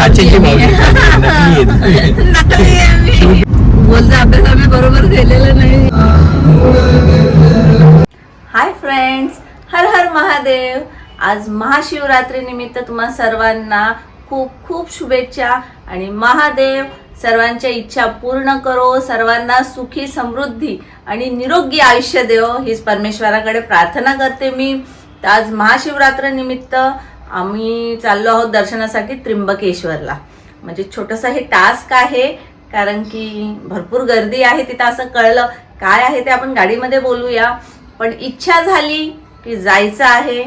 काचेची माऊली नकली आहे मी. बोलचा अभ्यास आम्ही बरोबर केलेला नाही. हाय फ्रेंड्स, हर हर महादेव. आज महाशिवरात्री निमित्त तुम्हा सर्वांना खूप खूप शुभेच्छा आणि महादेव सर्वांच्या इच्छा पूर्ण करो, सर्वांना सुखी समृद्धी आणि निरोगी आयुष्य देव हीच परमेश्वराकडे प्रार्थना करते मी. तर आज महाशिवरात्र निमित्त आम्ही चाललो आहोत दर्शनासाठी त्र्यंबकेश्वरला. म्हणजे छोटंसं हे टास्क आहे कारण की भरपूर गर्दी आहे तिथं असं कळलं. काय आहे ते आपण गाडीमध्ये बोलूया, पण इच्छा झाली की जायचं आहे.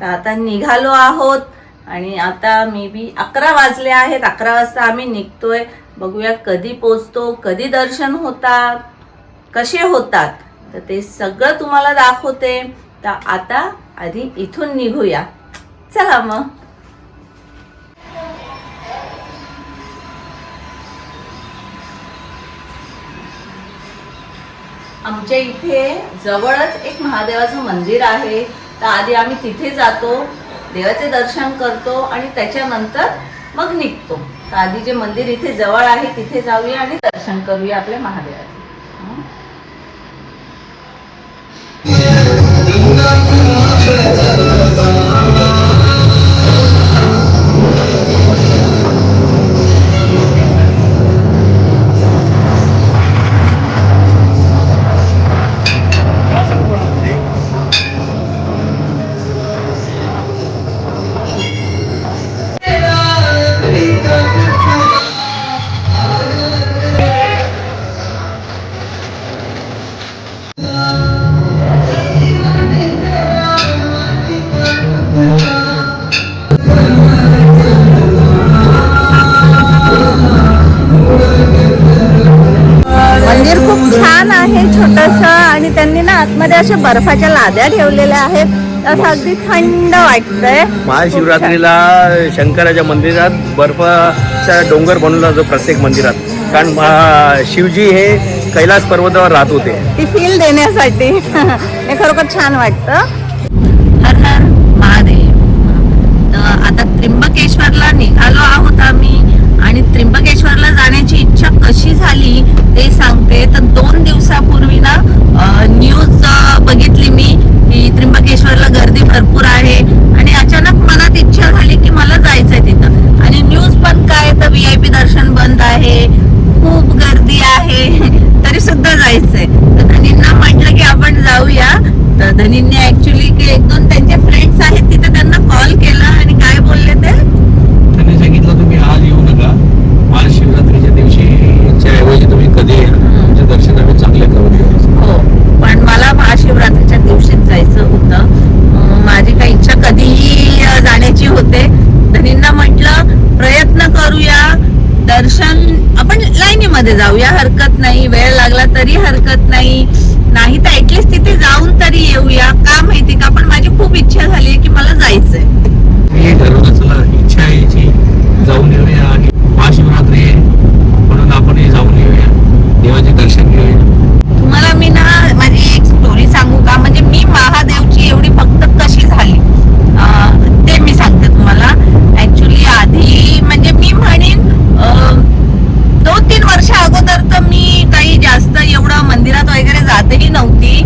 तर आता निघालो आहोत आणि आता मे बी 11 वाजले आहेत. 11 वाजता आम्ही निघतोय. बघूया कधी पोचतो, कधी दर्शन होतात, कसे होतात, तर ते सगळं तुम्हाला दाखवते. तर आता आधी इथून निघूया, चला मग. आमच्या इथे जवळच एक महादेवाचं मंदिर आहे. तर आधी आम्ही तिथे जातो, देवाचे दर्शन करतो आणि त्याच्यानंतर मग निघतो. तर आधी जे मंदिर इथे जवळ आहे तिथे जाऊया आणि दर्शन करूया आपल्या महादेवाचे. मंदिर खूप छान आहे छोटंसं आणि त्यांनी ना आतमध्ये अशा बर्फाच्या लाद्या ठेवलेल्या आहेत. असं अगदी थंड वाटतंय. महाशिवरात्रीला शंकराच्या मंदिरात बर्फाचा डोंगर बनवला जातो प्रत्येक मंदिरात, कारण शिवजी हे कैलास पर्वतावर राहत होते. ती फील देण्यासाठी हे खरोखर छान वाटतं. हर हर महादेव. तर आता त्र्यंबकेश्वरला निघालो आहोत आम्ही आणि त्र्यंबकेश्वरला जाण्याची इच्छा कशी झाली ते सांगते. तर 2 दिवसापूर्वी ना न्यूज बघितली मी की त्र्यंबकेश्वरला गर्दी भरपूर आहे आणि अचानक मनात इच्छा झाली की मला जायचंय तिथं. आणि न्यूज पण काय तर VIP दर्शन बंद आहे, खूप गर्दी आहे, तरी सुद्धा जायचंय. तर धनींना म्हटलं की आपण जाऊया. तर धनींनी ऍक्च्युली 1-2 त्यांचे फ्रेंड्स आहेत तिथे, त्यांना कॉल केला आणि काय बोलले ते त्यांनी सांगितलं तुम्ही आज येऊ नका, महाशिवरात्रीच्या दिवशीच्या ऐवजी तुम्ही कधी तुमचे दर्शन आम्ही चांगले करून घेऊ. हो, पण मला महाशिवरात्रीच्या दिवशीच जायचं होतं. माझी काही इच्छा कधीही जाण्याची होते. धनींना म्हटलं प्रयत्न करूया, दर्शन आपण लाईनीमध्ये जाऊया, हरकत नाही. वेळ लागला तरी हरकत नाही, नाही तर ऍटलिस्ट तिथे जाऊन तरी येऊया. का माहिती का, पण माझी खूप इच्छा झाली की मला जायचंय. मी ठरवलं चला इच्छा आहे याची, जाऊन येऊया आणि महाशिवरात्री आहे म्हणून आपण जाऊन येऊया, देवाचे दर्शन घेऊया. तुम्हाला मी ना माझी एक स्टोरी सांगू का, म्हणजे मी महादेवची एवढी भक्त कशी झाली ते मी सांगते तुम्हाला. ऍक्च्युली आधी म्हणजे मी म्हणेन 2-3 वर्ष अगोदर तर मी काही जास्त एवढं मंदिरात वगैरे जातही नव्हती.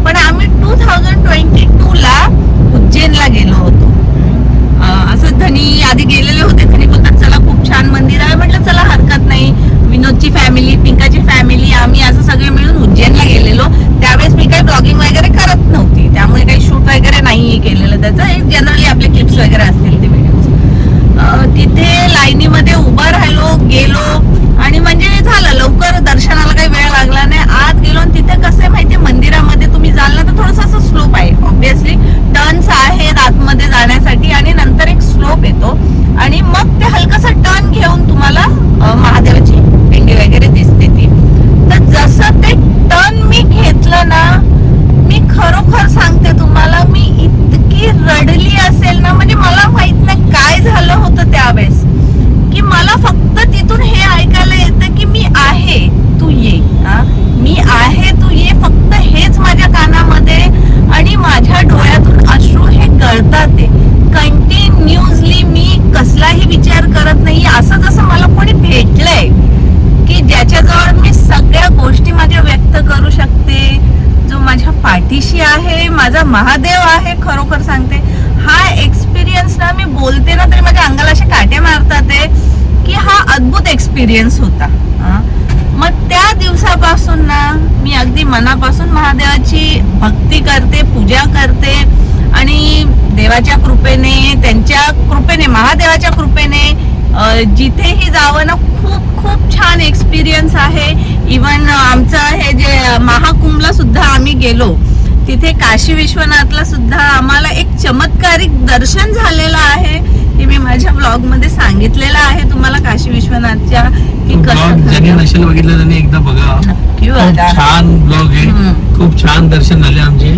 पण आम्ही 2022ला उज्जैनला गेलो होतो. असं धनी आधी गेलेले होते. धनी बोलतात चला खूप छान मंदिर आहे. म्हटलं चला हरकत नाही. विनोदची फॅमिली, पिंकाची फॅमिली, आम्ही असं सगळे मिळून उज्जैनला गेलेलो. त्यावेळेस मी काही ब्लॉगिंग वगैरे करत नव्हती, त्यामुळे काही शूट वगैरे नाही केलेलं. त्याचं एक जनरली आपले क्लिप्स वगैरे असतील ते व्हिडिओज. तिथे लाईनीमध्ये उभं राहिलो, गेलो आणि म्हणजे झालं लवकर. दर्शनाला काही वेळ लागला नाही. आत गेलो आणि तिथे कसं आहे माहितीये, मंदिरामध्ये तुम्ही जाल ना तर थोडंसं असं स्लोप आहे. ऑब्व्हियसली टर्न्स आहेत आतमध्ये जाण्यासाठी आणि नंतर एक स्लोप येतो आणि मग ते हलकासा टर्न घेऊन तुम्हाला महादेवाची पिंडी वगैरे दिसते ती. तर जसं ते टर्न मी घेतलं ना, मी खरोखर सांगते तुम्हाला, मी इतकी रडली असेल ना. म्हणजे मला माहित नाही काय झालं होतं त्यावेळेस, की मला फक्त तिथून हे ऐकायला येतं की मी आहे, तू ये. मी आहे, तू ये, फक्त हेच माझ्या कानामध्ये. आणि माझ्या डोळ्यातून अश्रू हे गळतात. कंटिन्युअसली मी कसलाही विचार करत असं जसं मला कोणी भेटलंय की ज्याच्याजवळ मी सगळ्या गोष्टी माझ्या व्यक्त करू शकते, जो माझ्या पाठीशी आहे, माझा महादेव आहे. खरोखर सांगते, हा एक्सपिरियन्स ना, मी बोलते ना तरी माझ्या अंगाला असे काटे मारतात की हा अद्भुत एक्सपिरियन्स होता. मग त्या दिवसापासून ना मी अगदी मनापासून महादेवाची भक्ती करते, पूजा करते आणि देवाच्या कृपेने, त्यांच्या कृपेने, महादेवाच्या कृपेने जिथेही जावं ना खूप खूप छान एक्सपिरियन्स आहे. इवन आमचं हे जे महाकुंभला सुद्धा आम्ही गेलो, तिथे काशी विश्वनाथला सुद्धा आम्हाला एक चमत्कारिक दर्शन झालेलं आहे. हे मी माझ्या ब्लॉग मध्ये सांगितलेलं आहे तुम्हाला, काशी विश्वनाथच्या की कसं ज्यांनी नसेल बघितलं त्यांनी एकदा बघा. खूप छान ब्लॉग आहे, खूप छान दर्शन झाले आमचे.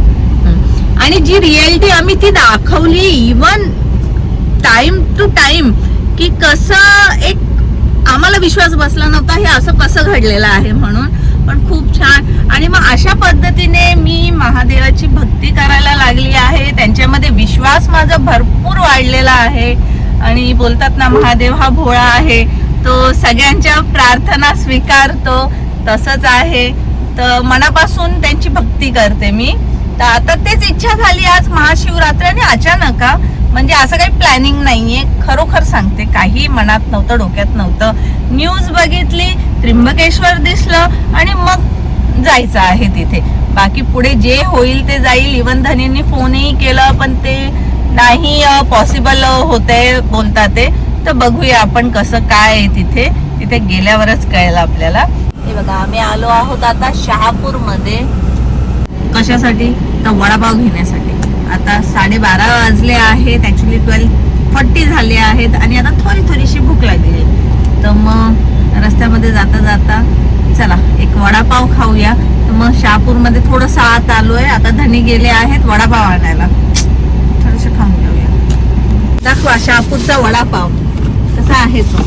आणि जी रियालिटी आम्ही ती दाखवली, इवन टाइम टू टाइम, की कसं एक आम्हाला विश्वास बसला नव्हता हे असं कसं घडलेलं आहे म्हणून. पण खूप छान. आणि मग अशा पद्धतीने मी महादेवाची भक्ती करायला लागली आहे, त्यांच्यामध्ये विश्वास माझा भरपूर वाढलेला आहे. आणि बोलतात ना, महादेव हा भोळा आहे, तो सगळ्यांच्या प्रार्थना स्वीकारतो, तसंच आहे. तर मनापासून त्यांची भक्ती करते मी. तर आता तेच इच्छा झाली आज महाशिवरात्री, आणि अचानक, म्हणजे असं काही प्लॅनिंग नाहीये, खरोखर सांगते, काही मनात नव्हतं, डोक्यात नव्हतं. न्यूज बघितली, त्र्यंबकेश्वर दिसलं आणि मग जायचं आहे तिथे. बाकी पुढे जे होईल ते जाईल. इवन धनींनी फोनही केलं पण ते नाही पॉसिबल होते बोलतात ते. तर बघूया आपण कसं काय आहे तिथे. तिथे गेल्यावरच कळेल आपल्याला. हे बघा, आम्ही आलो आहोत आता शहापूर मध्ये. कशासाठी? तर वडापाव घेण्यासाठी. आता 12:30 वाजले आहेत, ऍक्च्युली 12:40 झाले आहेत आणि आता थोडीशी भूक लागली. तर मग रस्त्यामध्ये जाता जाता चला एक वडापाव खाऊया. तर मग शहापूरमध्ये थोडंसं आत आलोय. आता धनी गेले आहेत वडापाव आणायला. थोडंसं खाऊन घेऊया. दाखवा शहापूरचा वडापाव कसा आहे तो.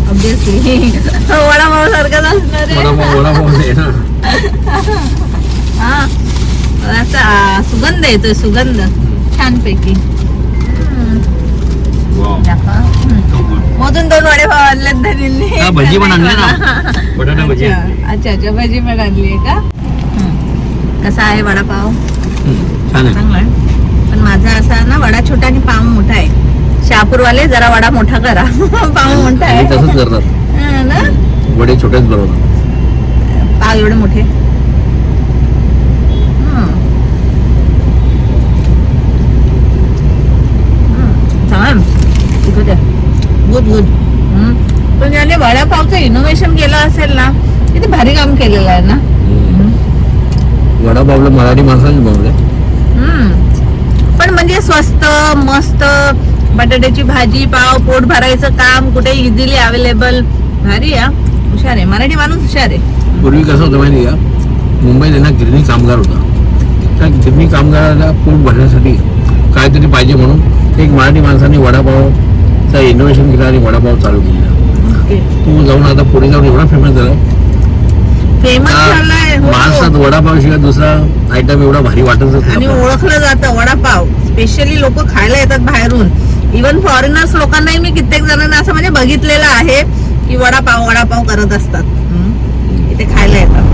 ऑब्विसली वडापाव सारखाच असणार आहे. हा, असा सुगंध येतोय, सुगंध छानपैकी. मधून 2 वडेपाव आणले धनींनी. भजी पण आणले ना, बटाटा भजी. अच्छा, भजी पण आणली आहे का? कसा आहे वडापाव? चांगला आहे. पण माझा असा ना, वडा छोटा आणि पाव मोठा आहे. शहापूरवाले जरा वडा मोठा करा, पाव मोठा आहे. तसंच करतात ना, वडे छोटेच बनवतात, पाव एवढे मोठे. गुड. पण याने वडापावचं इनोव्हेशन केलं असेल ना, किती भारी काम केलेलं आहे ना. वडापावला मराठी माणसाने बनवले. पण म्हणजे स्वस्त, मस्त, बटाट्याची भाजी, पाव, पोट भरायचं काम, कुठे इझिली अवेलेबल. भारी आहे, हुशार आहे मराठी माणूस, हुशार आहे. पूर्वी कसं होतं माहिती का, मुंबईत आहे ना गिरणी कामगार होता. त्या गिरणी कामगाराला पोट भरण्यासाठी काहीतरी पाहिजे म्हणून एक मराठी माणसाने वडापावचा इनोव्हेशन केलं आणि वडापाव चालू केला. तू जाऊन आता पुढे जाऊन एवढा फेमस झाला, फेमस झालाय. महाराष्ट्रात वडापाव शिवाय दुसरा आयटम एवढा भारी वाटतच आणि नाही. ओळखलं जातं वडापाव. स्पेशली लोक खायला येतात बाहेरून. इव्हन फॉरेनर्स लोकांनाही मी कित्येक जणांना असं म्हणजे बघितलेलं आहे की वडापाव करत असतात, इथे खायला येतात.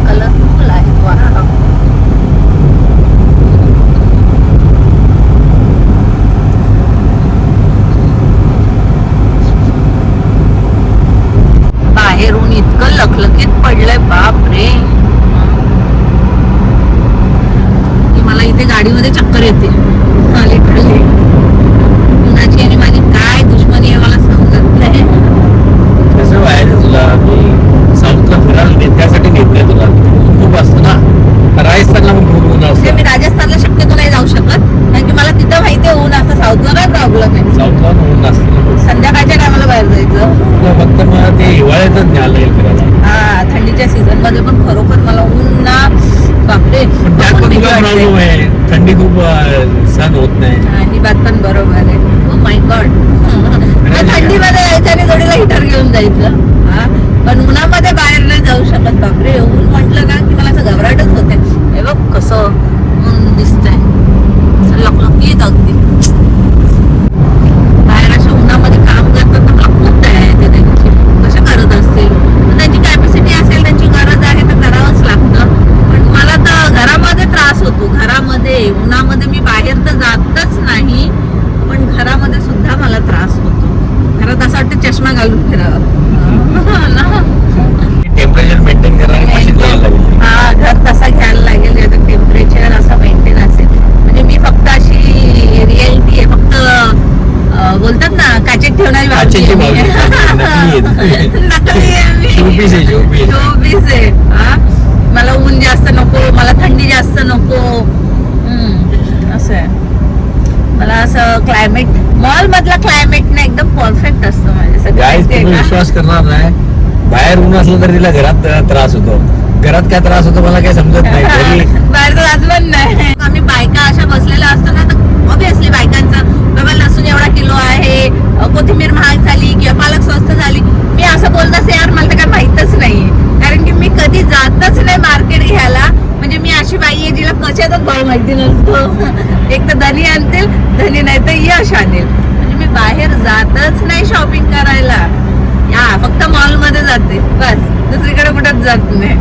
कलरफुल आहेत वडापाव. बाहेरून इतकं लखलखीत पडलंय, बाप रे, की मला इथे गाडीमध्ये चक्कर येते लिटरली. कुणाची आणि माझी काय दुश्मनी आहे मला समजत नाही. कसं व्हायचं तुला, मी साऊथला फिरायला त्यासाठी नेते तुला. खूप असतं ना, राजस्थानला पण खूप ऊन असतं. मी राजस्थानला शक्यतो नाही जाऊ शकत, कारण की मला तिथं माहितीये ऊन असतं. साऊथला काय प्रॉब्लेम आहे, साऊथला ऊन असतं. संध्याकाळच्या टायमाला बाहेर जायचं. फक्त मला ते हिवाळ्यातच न्यायला लागेल फिरायला. हा, थंडीच्या सीझन मध्ये पण खरोखर मला ऊन ना, बापरे. त्यात पण तुला प्रॉब्लेम आहे, थंडी खूप सहन होत नाही. आणि बात पण बरोबर आहे. Oh my God. थंडीमध्ये जायचं आणि जोडीला हिटर घेऊन जायचं. हा, पण उन्हामध्ये बाहेर नाही जाऊ शकत. बापरे, ऊन म्हटलं ना की मला असं घबराटच होते. हे बघ कसं ऊन दिसतंय, असं लखलखीत अगदी. बाहेर अशा उन्हामध्ये काम करतात वाटतं चष्मा घालून फिरावं ना. टेम्परेचर मेंटेन करायला मशीन लावायला लागेल. हा घर तसा घ्यायला लागेल ज्याचं टेम्परेचर असं मेंटेन असेल. म्हणजे मी फक्त अशी रियालिटी आहे, फक्त बोलतात ना काचेत ठेवणारी काचेची बावली आहे बावली. नकली आहे. मी. नकली आहे मी. शोपीस आहे, शोपीस. शोपीस आहे. हा मला ऊन जास्त नको, मला थंडी जास्त नको. असं आहे मला. असं क्लायमेट मॉल मधला क्लायमेट ना एकदम परफेक्ट असतो माझ्यासाठी. गाईज माहितीये तुम्ही का? विश्वास करणार नाही, बाहेर ऊन असलं तर तिला घरात त्रास होतो. घरात काय त्रास होतो मला काही समजत नाही. घरी बाहेरचं आजवण नाही. आम्ही बायका अशा बसलेल्या असतो ना, तर ऑब्विसली बायकांचं बाबा लसूण एवढा किलो आहे, कोथिंबीर महाग झाली किंवा पालक स्वस्त झाली. मी असं बोलत असते यार मला तर काय माहितच नाही, कारण की मी कधी जातच नाही मार्केट घ्यायला. म्हणजे मी अशी बाई आहे जिला कशातच भाव माहिती नसतो. एक तर धनी आणतील, धनी नाही तर यश आणेल. म्हणजे मी बाहेर जातच नाही शॉपिंग करायला. या फक्त मॉल मध्ये जाते बस, दुसरीकडे कुठंच जात नाही.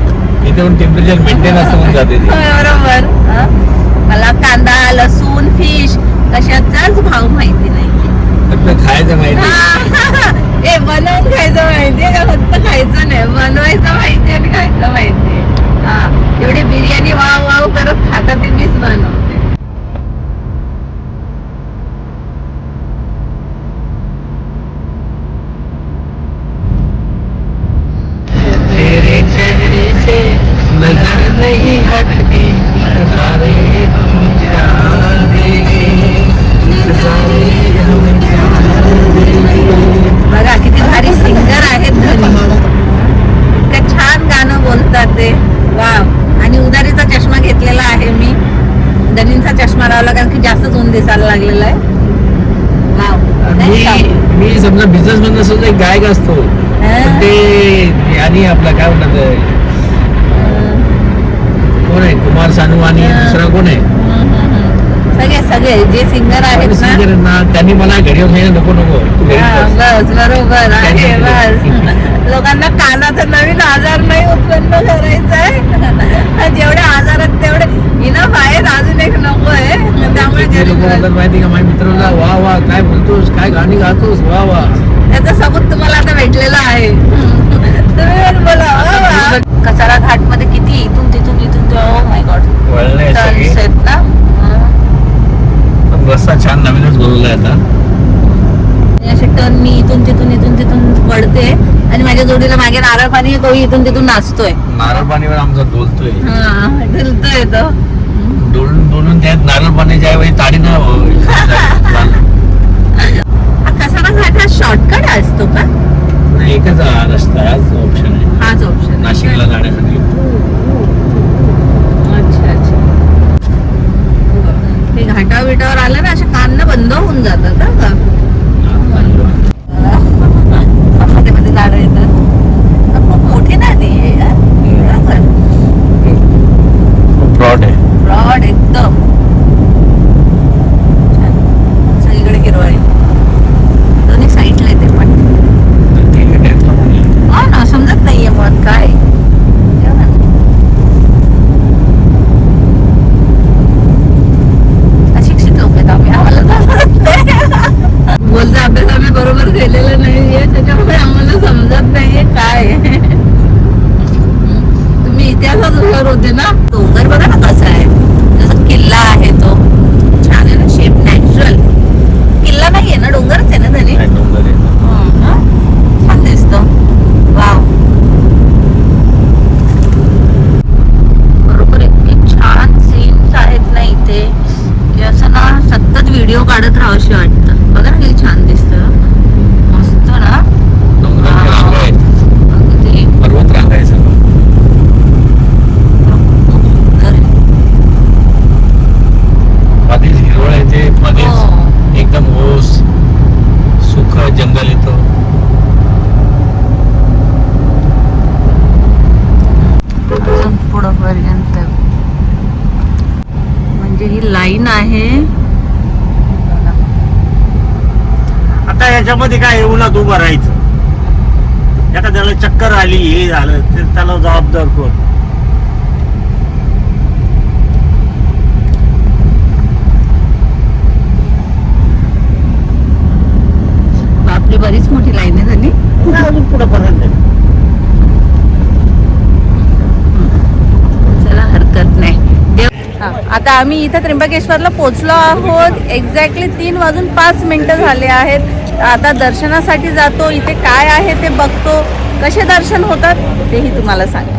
इथे पण टेम्परेचर मेंटेन असतं म्हणून जाते ती. बरोबर. मला कांदा लसूण फिश कशाचाच भाव माहिती नाही. फक्त खायचं माहिती. ए बनवून खायचं माहितीये का? फक्त खायचं नाही, बनवायचं माहिती आणि खायचं माहिती. एवढी बिर्याणी वाव वाव करत खातात ते मीच बनवते. तेरे चेहरे से नजर नहीं हटती, नजारे हम जाने, नजारे हम जाने. बघा किती भारी सिंगर आहेत धनी. इतकं छान गाणं बोलतात ते. वाव. आणि उदारीचा चष्मा घेतलेला आहे मी. धनींचा चष्मा लावला कारण की जास्तच ऊन दिसायला लागलेला आहे. वाव. मी समजा बिझनेस मॅन असतो एक गायक असतो, पण ते आणि आपला काय म्हणतात कोण आहे, कुमार सानू आणि दुसरा कोण आहे, सगळे सगळे जे सिंगर आहेत ना, singer आहेत ना, त्यांनी मला घरी येऊन सांगितलं नको नको तू घरी बस. बस बरोबर आहे. बस लोकांना कानाचा नवीन आजार नाही उत्पन्न करायचा आहे. जेवढे आजार आहेत तेवढे हिना बाहेर अजून एक नको आहे. त्यामुळे ते लोक बोलतात माहिती का, माझ्या मित्राला वा वा काय बोलतोस, काय गाणी गातोस, वा वा. त्याचा सबूत तुम्हाला आता भेटलेला आहे. तुम्ही पण बोला वा वा. कसारा घाट मध्ये किती इथून तिथून ओ माय गॉड वळण आहे सगळी. टर्न्स आहेत ना. पण रस्ता छान नवीनच बोललाय आता. असे टर्न मी इथून तिथून पडते आणि माझ्या जोडीला मागे नारळ पाणी तो इथून तिथून नाचतोय. नारळ पाणीवर आमचा डोलतोय, ढुलतोय तो. डोलून डोलून त्यात नारळ पाण्याच्या ऐवजी ताडी ना हा कसारा घाट हा शॉर्टकट असतो का? एकच रस्ता हाच ऑप्शन आहे हाच ऑप्शन नाशिकला जाण्यासाठी. अच्छा अच्छा. हे घाटा बिटावर आलं ना असे कान बंद होऊन जातात का? मध्ये मध्ये झाडं येतात. खूप मोठी नदी आहे यार. बरोबर. ब्रॉड आहे. ब्रॉड एकदम छान. सगळीकडे हिरवळ आहे. दोन्ही साईडला येते पण हा ना समजत नाहीये मुळात काय. अशिक्षित लोक आहेत आम्ही, आम्हाला बोलता अभ्यास आम्ही बरोबर केलेला नाहीये, त्याच्यामुळे आम्हाला समजत नाहीये काय. तुम्ही इतिहासात हुशार होते ना. डोंगर बघा ना कसा आहे, जसं किल्ला आहे तो छान आहे ना, शेप नॅचरल. किल्ला नाहीये ना, डोंगरच आहे ना धनी. छान दिसतो. वाव. बरोबर इतके छान सीन्स आहेत ना इथे की असं ना सतत व्हिडिओ काढत राहावशी वाटतं. बघा ना किती छान दिसतं. मस्त ना. डोंगराच्या रांगा आहेत, अगदी पर्वत रांगा आहे सगळं. मध्येच हिरवळ येते, मध्येच एकदम ओस सुख जंगल येतं. पुढं पर्यंत म्हणजे ही लाईन आहे. आता याच्यामध्ये काय उन्हात उभं राहायचं, एखाद्याला चक्कर आली हे झालं तर त्याला जबाबदार कोण? बापरे बरीच मोठी लाईन आता आम्ही इथं त्र्यंबकेश्वरला पोहोचलो आहोत. एक्झॅक्टली 3:05 झाले आहेत. आता दर्शनासाठी जातो. इथे काय आहे ते बघतो. कसे दर्शन होतात तेही तुम्हाला सांगते.